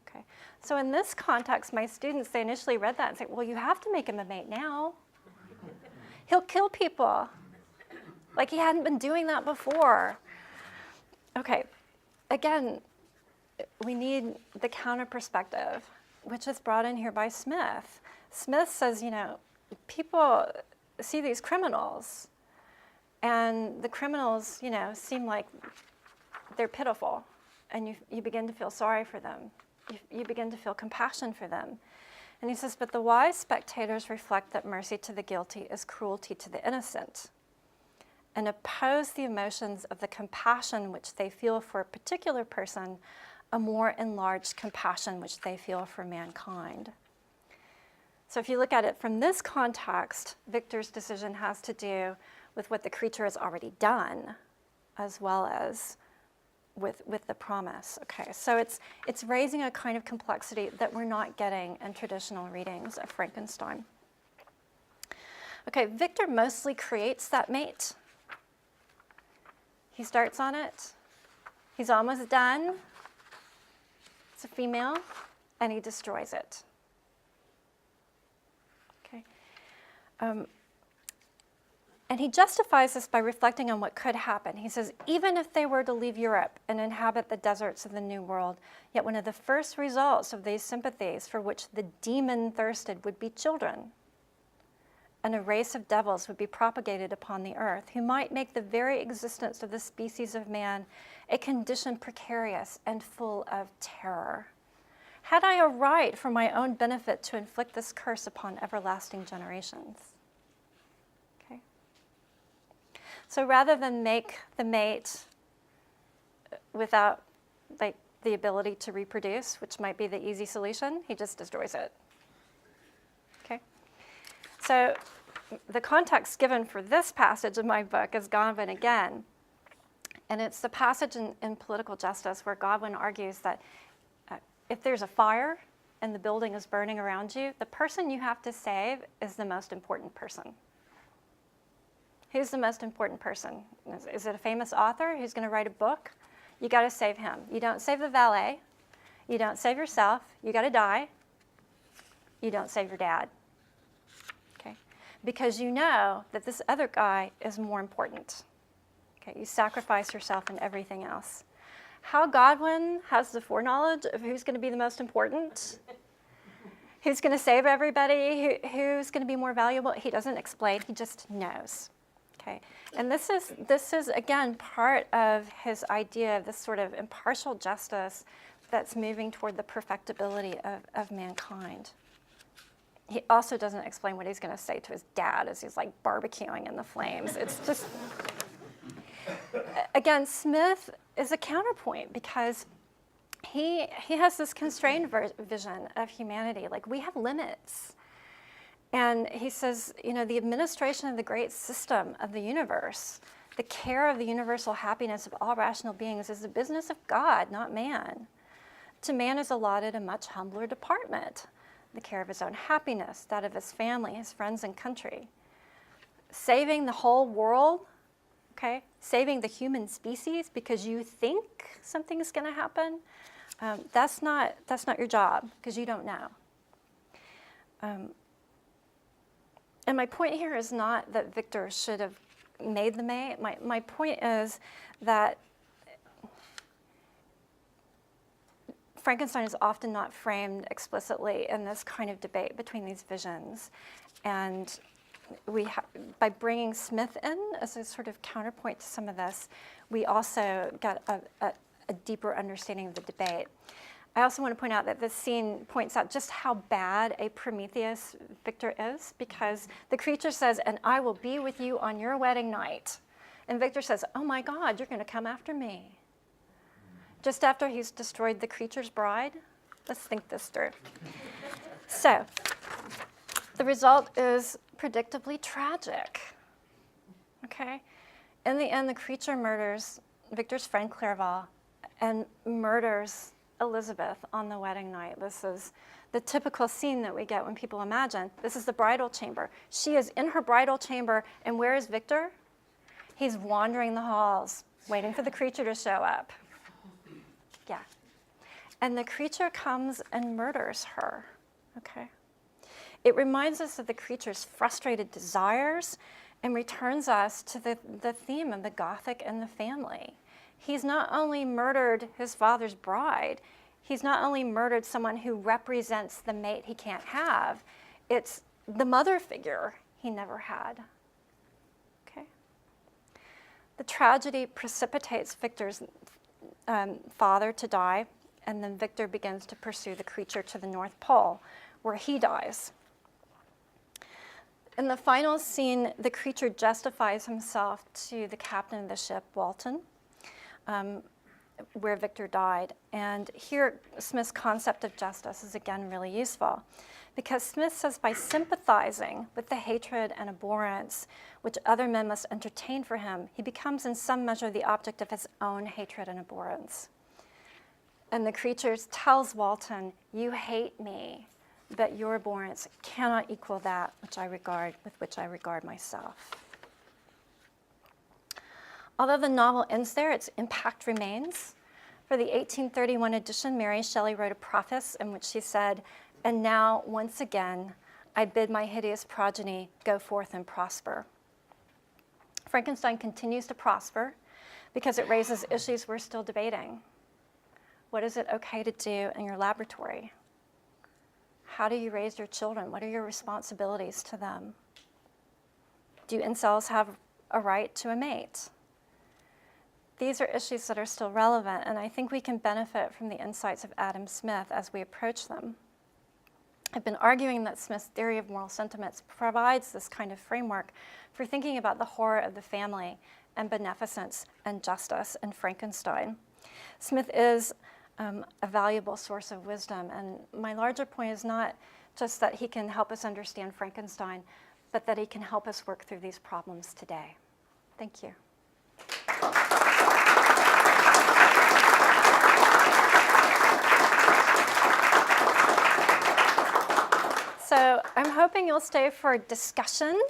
B: Okay. So in this context, my students, they initially read that and say, well, you have to make him a mate now. He'll kill people. Like he hadn't been doing that before. Okay, again, we need the counter perspective, which is brought in here by Smith. Smith says, people see these criminals, and the criminals, seem like they're pitiful, and you begin to feel sorry for them. You begin to feel compassion for them. And he says, but the wise spectators reflect that mercy to the guilty is cruelty to the innocent, and oppose the emotions of the compassion which they feel for a particular person, a more enlarged compassion which they feel for mankind. So if you look at it from this context, Victor's decision has to do with what the creature has already done, as well as with the promise. Okay, so it's raising a kind of complexity that we're not getting in traditional readings of Frankenstein. Okay, Victor mostly creates that mate. He starts on it. He's almost done. It's a female, and he destroys it. Okay. And he justifies this by reflecting on what could happen. He says, even if they were to leave Europe and inhabit the deserts of the New World, yet one of the first results of these sympathies for which the demon thirsted would be children. And a race of devils would be propagated upon the earth, who might make the very existence of the species of man a condition precarious and full of terror. Had I a right for my own benefit to inflict this curse upon everlasting generations? Okay. So rather than make the mate without the ability to reproduce, which might be the easy solution, he just destroys it. Okay. So the context given for this passage in my book is Godwin again. And it's the passage in Political Justice where Godwin argues that if there's a fire and the building is burning around you, the person you have to save is the most important person. Who's the most important person? Is it a famous author who's going to write a book? You got to save him. You don't save the valet. You don't save yourself. You got to die. You don't save your dad. Okay? Because you know that this other guy is more important. Okay? You sacrifice yourself and everything else. How Godwin has the foreknowledge of who's going to be the most important, who's going to save everybody, who's going to be more valuable, he doesn't explain. He just knows. Okay, and this is again part of his idea of this sort of impartial justice that's moving toward the perfectibility of mankind. He also doesn't explain what he's going to say to his dad as he's like barbecuing in the flames. It's just, again, Smith is a counterpoint because he has this constrained vision of humanity. Like, we have limits. And he says, the administration of the great system of the universe, the care of the universal happiness of all rational beings is the business of God, not man. To man is allotted a much humbler department, the care of his own happiness, that of his family, his friends, and country. Saving the whole world, okay, saving the human species because you think something's going to happen, that's not your job, because you don't know. And my point here is not that Victor should have made the mate. My point is that Frankenstein is often not framed explicitly in this kind of debate between these visions. And by bringing Smith in as a sort of counterpoint to some of this, we also got a deeper understanding of the debate. I also want to point out that this scene points out just how bad a Prometheus Victor is, because the creature says, "And I will be with you on your wedding night." And Victor says, "Oh my God, you're going to come after me." Just after he's destroyed the creature's bride. Let's think this through. So, the result is predictably tragic. Okay? In the end, the creature murders Victor's friend Clerval and murders Elizabeth on the wedding night. This is the typical scene that we get when people imagine. This is the bridal chamber. She is in her bridal chamber, and where is Victor? He's wandering the halls, waiting for the creature to show up. Yeah. And the creature comes and murders her, okay? It reminds us of the creature's frustrated desires and returns us to the theme of the Gothic and the family. He's not only murdered his father's bride, he's not only murdered someone who represents the mate he can't have, it's the mother figure he never had. Okay? The tragedy precipitates Victor's father to die, and then Victor begins to pursue the creature to the North Pole, where he dies. In the final scene, the creature justifies himself to the captain of the ship, Walton, where Victor died. And here, Smith's concept of justice is again really useful, because Smith says by sympathizing with the hatred and abhorrence which other men must entertain for him, he becomes in some measure the object of his own hatred and abhorrence. And the creature tells Walton, "You hate me, but your abhorrence cannot equal that with which I regard myself." Although the novel ends there, its impact remains. For the 1831 edition, Mary Shelley wrote a preface in which she said, "And now, once again, I bid my hideous progeny go forth and prosper." Frankenstein continues to prosper because it raises issues we're still debating. What is it okay to do in your laboratory? How do you raise your children? What are your responsibilities to them? Do incels have a right to a mate? These are issues that are still relevant, and I think we can benefit from the insights of Adam Smith as we approach them. I've been arguing that Smith's theory of moral sentiments provides this kind of framework for thinking about the horror of the family and beneficence and justice in Frankenstein. Smith is a valuable source of wisdom, and my larger point is not just that he can help us understand Frankenstein, but that he can help us work through these problems today. Thank you. So I'm hoping you'll stay for a discussion.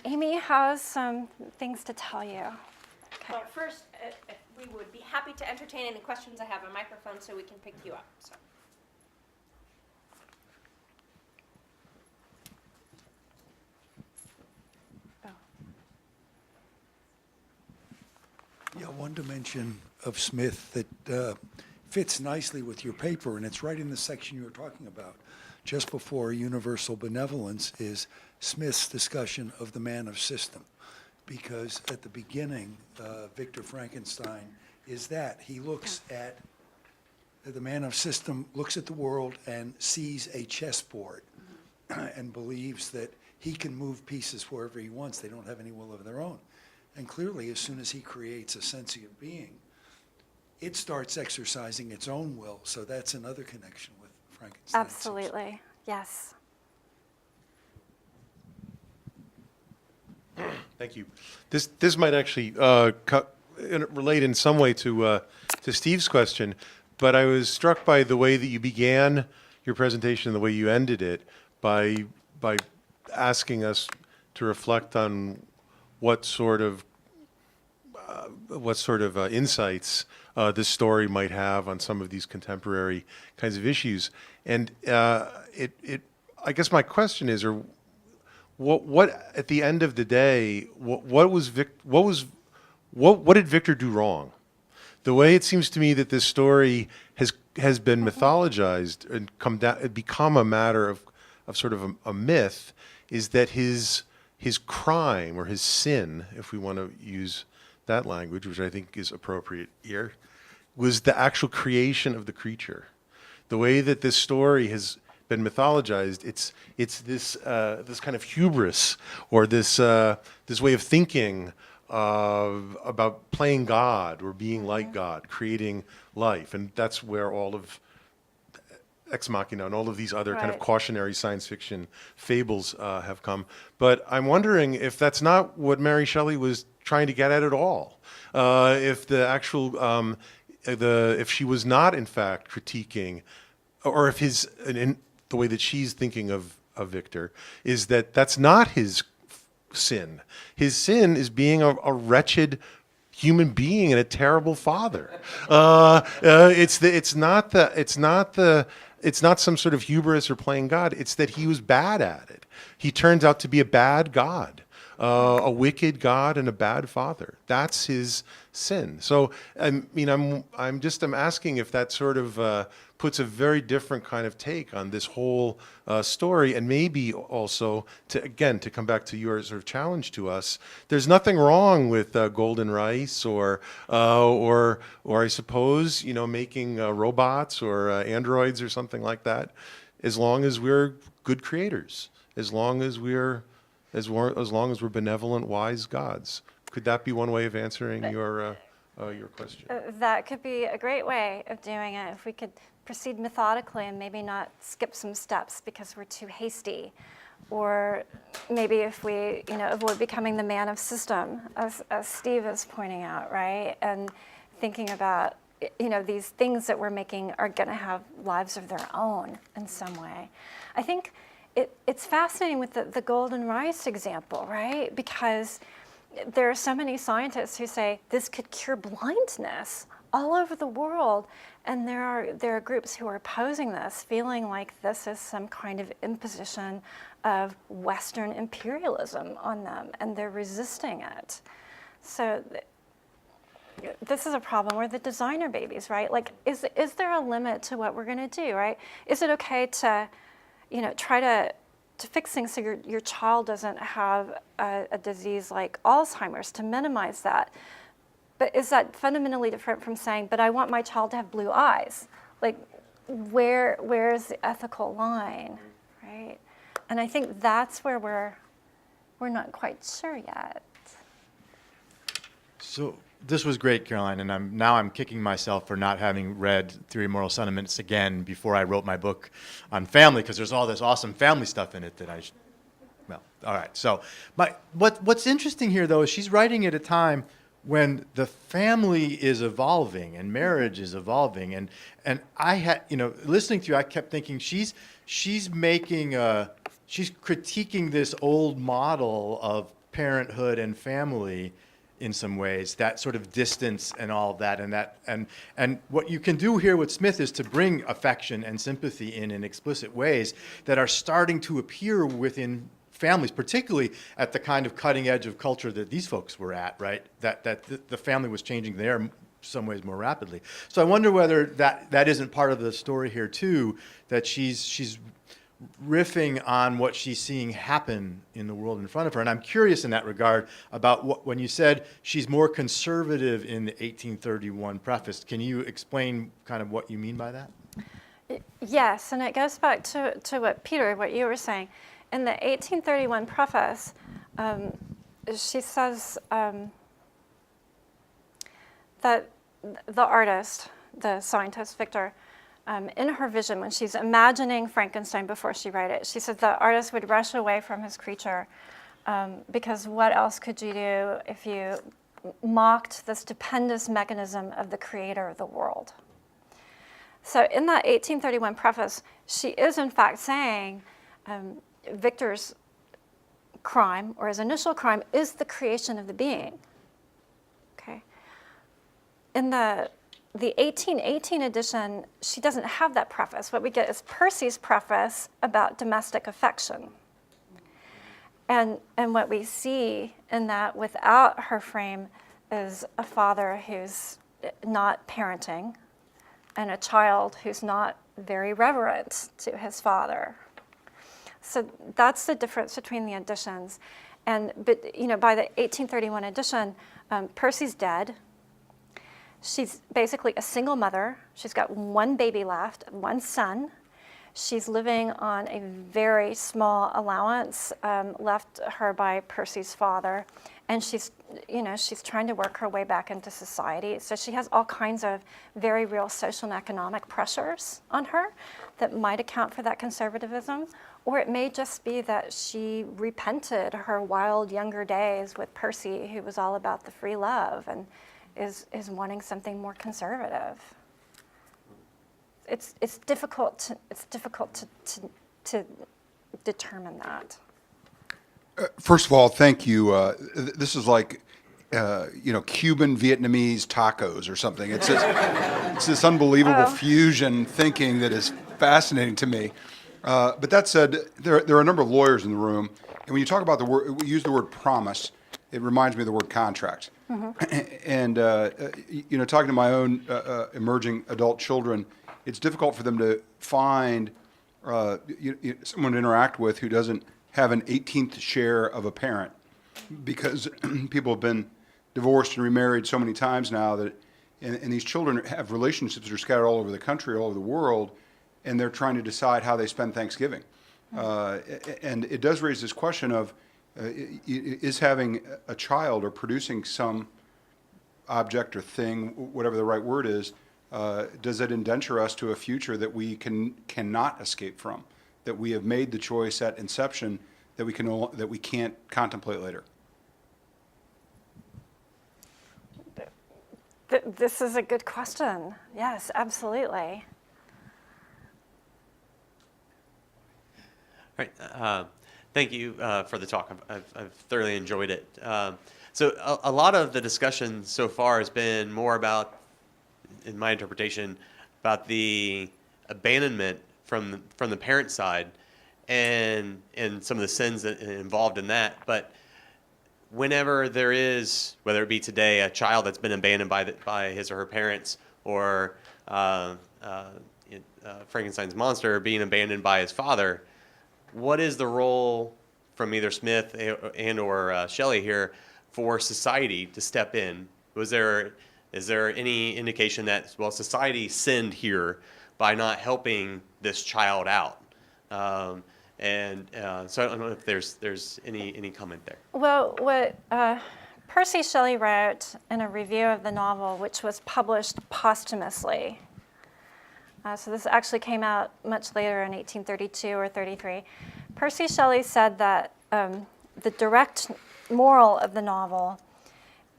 B: Amy has some things to tell you. Okay.
C: Well, first, we would be happy to entertain any questions. I have a microphone so we can pick you up. So.
D: Yeah, one dimension of Smith that fits nicely with your paper, and it's right in the section you were talking about. Just before universal benevolence is Smith's discussion of the man of system, because at the beginning, Victor Frankenstein is that. He looks at, the man of system looks at the world and sees a chessboard and believes that he can move pieces wherever he wants. They don't have any will of their own. And clearly, as soon as he creates a sentient being, it starts exercising its own will. So that's another connection with Frankenstein. it seems.
B: Absolutely, yes.
E: Thank you. This might actually relate in some way to Steve's question, but I was struck by the way that you began your presentation and the way you ended it by asking us to reflect on what sort of insights this story might have on some of these contemporary kinds of issues. And I guess my question is, what at the end of the day, what did Victor do wrong? The way it seems to me that this story has been mythologized and become a matter of sort of a myth is that his crime or his sin, if we want to use that language, which I think is appropriate here, was the actual creation of the creature. The way that this story has been mythologized, it's this kind of hubris or this way of thinking about playing God or being like God, creating life, and that's where all of Ex Machina and all of these other kind of
B: Right.
E: cautionary science fiction fables have come. But I'm wondering if that's not what Mary Shelley was trying to get at all. If the actual if she was not in fact critiquing, or if the way that she's thinking of Victor is that's not his sin. His sin is being a wretched human being and a terrible father. It's not some sort of hubris or playing God. It's that he was bad at it. He turns out to be a bad God, a wicked God and a bad father. That's his sin. So I mean, I'm asking if that sort of puts a very different kind of take on this whole story, and maybe also to come back to your sort of challenge to us. There's nothing wrong with golden rice or I suppose making robots or androids or something like that, as long as we're good creators, as long as we're benevolent, wise gods. Could that be one way of answering your question?
B: That could be a great way of doing it if we could proceed methodically and maybe not skip some steps because we're too hasty. Or maybe if we avoid becoming the man of system, as Steve is pointing out, right? And thinking about these things that we're making are going to have lives of their own in some way. I think it's fascinating with the golden rice example, right? Because there are so many scientists who say this could cure blindness all over the world, and there are groups who are opposing this, feeling like this is some kind of imposition of Western imperialism on them, and they're resisting it. So this is a problem where the designer babies, right? Like, is there a limit to what we're going to do, right? Is it okay to, try to fix things so your child doesn't have a disease like Alzheimer's, to minimize that? But is that fundamentally different from saying, but I want my child to have blue eyes? Like, where is the ethical line, right? And I think that's where we're not quite sure yet.
F: So this was great, Caroline, and I'm kicking myself for not having read Theory of Moral Sentiments again before I wrote my book on family, because there's all this awesome family stuff in it that well, all right. So what's interesting here, though, is she's writing at a time when the family is evolving and marriage is evolving, and I had, listening to you, I kept thinking she's critiquing this old model of parenthood and family in some ways, that sort of distance and all of that, and what you can do here with Smith is to bring affection and sympathy in explicit ways that are starting to appear within families, particularly at the kind of cutting edge of culture that these folks were at, right? That the family was changing there in some ways more rapidly. So I wonder whether that isn't part of the story here too, that she's riffing on what she's seeing happen in the world in front of her. And I'm curious in that regard about when you said she's more conservative in the 1831 preface. Can you explain kind of what you mean by that?
B: Yes, and it goes back to what you were saying. In the 1831 preface, she says that the artist, the scientist, Victor, in her vision, when she's imagining Frankenstein before she wrote it, she said the artist would rush away from his creature because what else could you do if you mocked the stupendous mechanism of the creator of the world? So in that 1831 preface, she is in fact saying Victor's crime, or his initial crime, is the creation of the being. Okay. In the 1818 edition, she doesn't have that preface. What we get is Percy's preface about domestic affection. And what we see in that without her frame is a father who's not parenting and a child who's not very reverent to his father. So that's the difference between the editions. But by the 1831 edition, Percy's dead. She's basically a single mother. She's got one baby left, one son. She's living on a very small allowance left her by Percy's father. And she's trying to work her way back into society. So she has all kinds of very real social and economic pressures on her that might account for that conservatism. Or it may just be that she repented her wild younger days with Percy, who was all about the free love and is wanting something more conservative. It's difficult to determine that.
G: First of all, thank you. This is like, Cuban Vietnamese tacos or something. It's this unbelievable fusion thinking that is fascinating to me. But that said, there are a number of lawyers in the room, and when you talk about the word, we use the word promise, it reminds me of the word contract. And talking to my own emerging adult children, it's difficult for them to find someone to interact with who doesn't have an 18th share of a parent, because people have been divorced and remarried so many times now that, and these children have relationships that are scattered all over the country, all over the world, and they're trying to decide how they spend Thanksgiving. And it does raise this question of, is having a child or producing some object or thing, whatever the right word is, does it indenture us to a future that we cannot escape from, that we have made the choice at inception that we can't contemplate later?
B: This is a good question. Yes, absolutely.
H: All right. Thank you for the talk. I've thoroughly enjoyed it. So a lot of the discussion so far has been more about, in my interpretation, about the abandonment from the parent side and some of the sins that involved in that. But whenever there is, whether it be today, a child that's been abandoned by his or her parents, or Frankenstein's monster being abandoned by his father, what is the role from either Smith and or Shelley here for society to step in? Is there any indication that, well, society sinned here by not helping this child out? So I don't know if there's any comment there.
B: Well, what Percy Shelley wrote in a review of the novel, which was published posthumously. So this actually came out much later in 1832 or 33. Percy Shelley said that the direct moral of the novel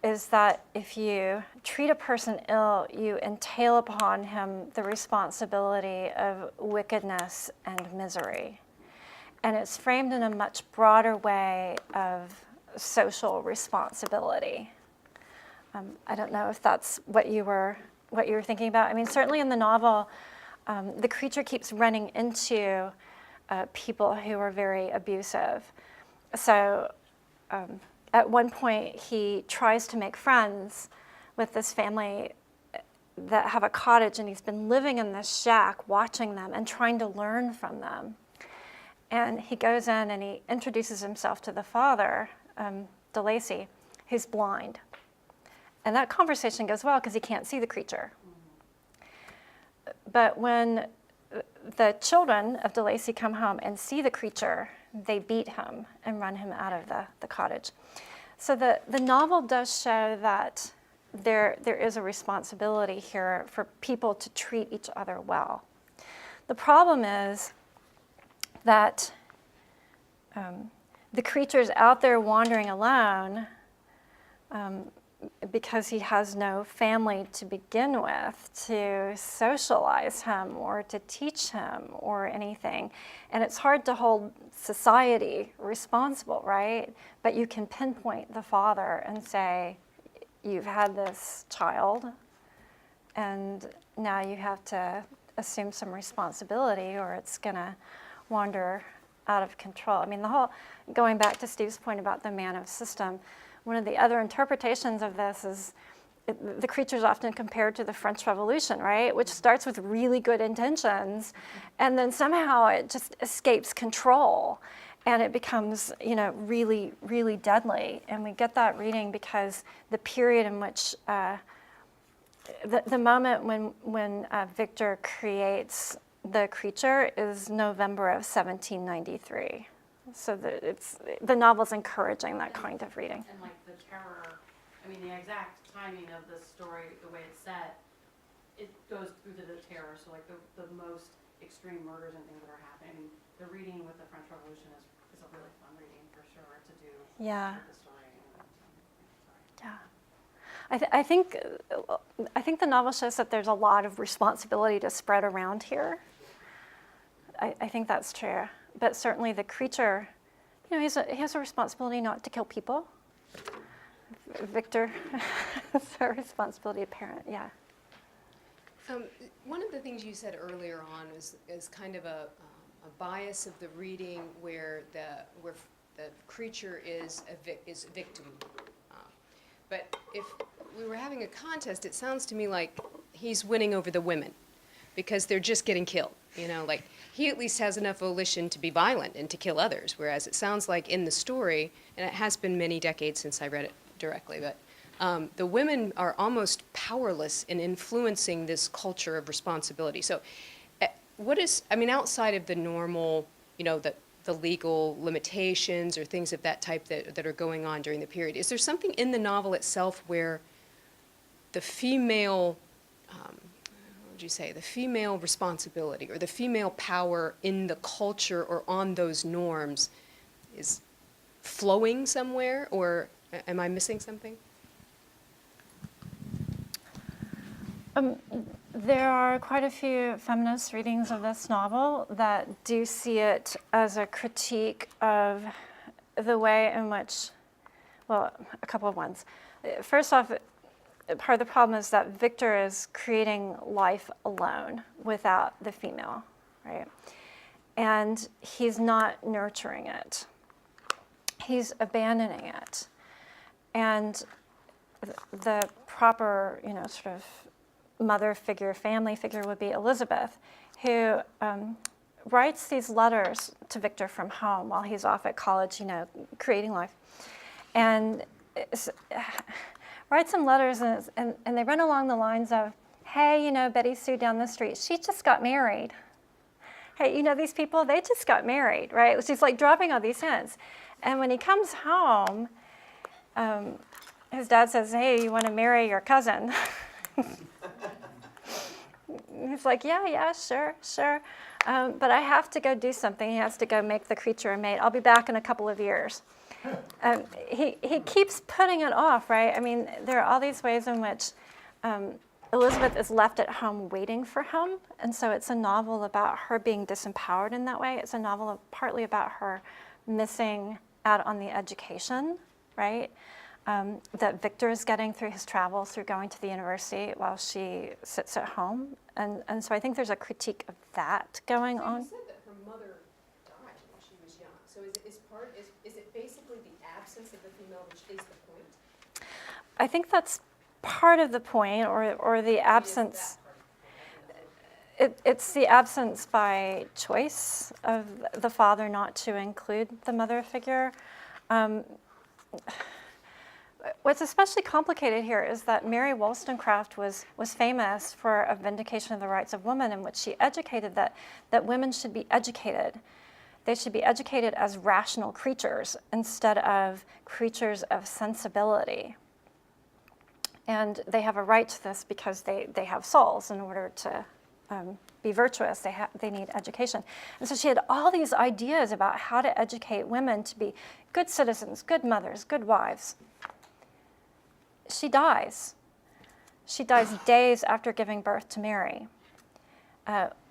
B: is that if you treat a person ill, you entail upon him the responsibility of wickedness and misery. And it's framed in a much broader way of social responsibility. I don't know if that's what you were thinking about. I mean, certainly in the novel, the creature keeps running into people who are very abusive. So at one point, he tries to make friends with this family that have a cottage, and he's been living in this shack, watching them and trying to learn from them. And he goes in and he introduces himself to the father, DeLacy, who's blind. And that conversation goes well because he can't see the creature. But when the children of DeLacy come home and see the creature, they beat him and run him out of the cottage. So the novel does show that there is a responsibility here for people to treat each other well. The problem is that the creature's out there wandering alone because he has no family to begin with to socialize him or to teach him or anything. And it's hard to hold society responsible, right? But you can pinpoint the father and say, you've had this child, and now you have to assume some responsibility or it's going to wander out of control. I mean, going back to Steve's point about the man of system, one of the other interpretations of this is the creature is often compared to the French Revolution, right? Which starts with really good intentions, and then somehow it just escapes control, and it becomes, really, really deadly. And we get that reading because the period in which the moment when Victor creates the creature is November of 1793. So the novel's encouraging that kind of reading.
I: And like the terror, the exact timing of the story, the way it's set, it goes through the terror. So like the most extreme murders and things that are happening. The reading with the French Revolution is a really fun reading for sure to do with the story.
B: Yeah. I think the novel shows that there's a lot of responsibility to spread around here. I think that's true. But certainly the creature, he has a responsibility not to kill people. Victor has a responsibility to parent, yeah.
J: One of the things you said earlier on is kind of a bias of the reading where the creature is a victim. But if we were having a contest, it sounds to me like he's winning over the women because they're just getting killed. Like he at least has enough volition to be violent and to kill others, whereas it sounds like in the story, and it has been many decades since I read it directly, but the women are almost powerless in influencing this culture of responsibility. So outside of the normal, the legal limitations or things of that type that are going on during the period, is there something in the novel itself where the female, the female responsibility or the female power in the culture or on those norms is flowing somewhere, or am I missing something?
B: There are quite a few feminist readings of this novel that do see it as a critique of the way in which, a couple of ones. First off, part of the problem is that Victor is creating life alone without the female, right? And he's not nurturing it. He's abandoning it. And the proper, sort of mother figure, family figure would be Elizabeth, who writes these letters to Victor from home while he's off at college, creating life. And writes some letters, and they run along the lines of, hey, Betty Sue down the street, she just got married. Hey, these people, they just got married, right? She's like dropping all these hints. And when he comes home, his dad says, hey, you want to marry your cousin? He's like, yeah, sure. But I have to go do something. He has to go make the creature a maid. I'll be back in a couple of years. He keeps putting it off, right? There are all these ways in which Elizabeth is left at home waiting for him. And so it's a novel about her being disempowered in that way. It's a novel partly about her missing out on the education, right? That Victor is getting through his travels, through going to the university while she sits at home. And so I think there's a critique of that going on.
J: You said that her mother died when she was young. So is it basically the absence of the female which is the point?
B: I think that's part of the point, or the absence. It's the absence by choice of the father not to include the mother figure. What's especially complicated here is that Mary Wollstonecraft was famous for a vindication of the rights of women, in which she educated that women should be educated. They should be educated as rational creatures instead of creatures of sensibility. And they have a right to this because they have souls. In order to be virtuous, they need education. And so she had all these ideas about how to educate women to be good citizens, good mothers, good wives. She dies. She dies days after giving birth to Mary.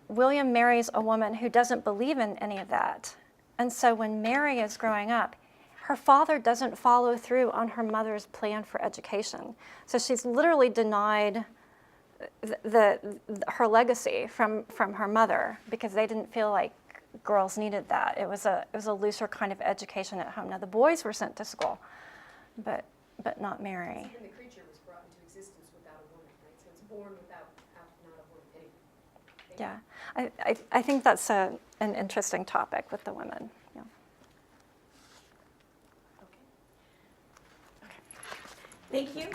B: William marries a woman who doesn't believe in any of that. And so when Mary is growing up, her father doesn't follow through on her mother's plan for education. So she's literally denied her legacy from her mother because they didn't feel like girls needed that. It was a looser kind of education at home. Now the boys were sent to school, but not Mary.
J: And the creature was brought into existence without a woman, right? So it's born without not a woman anyway.
B: Yeah, I think that's an interesting topic with the women. Yeah.
C: Thank you.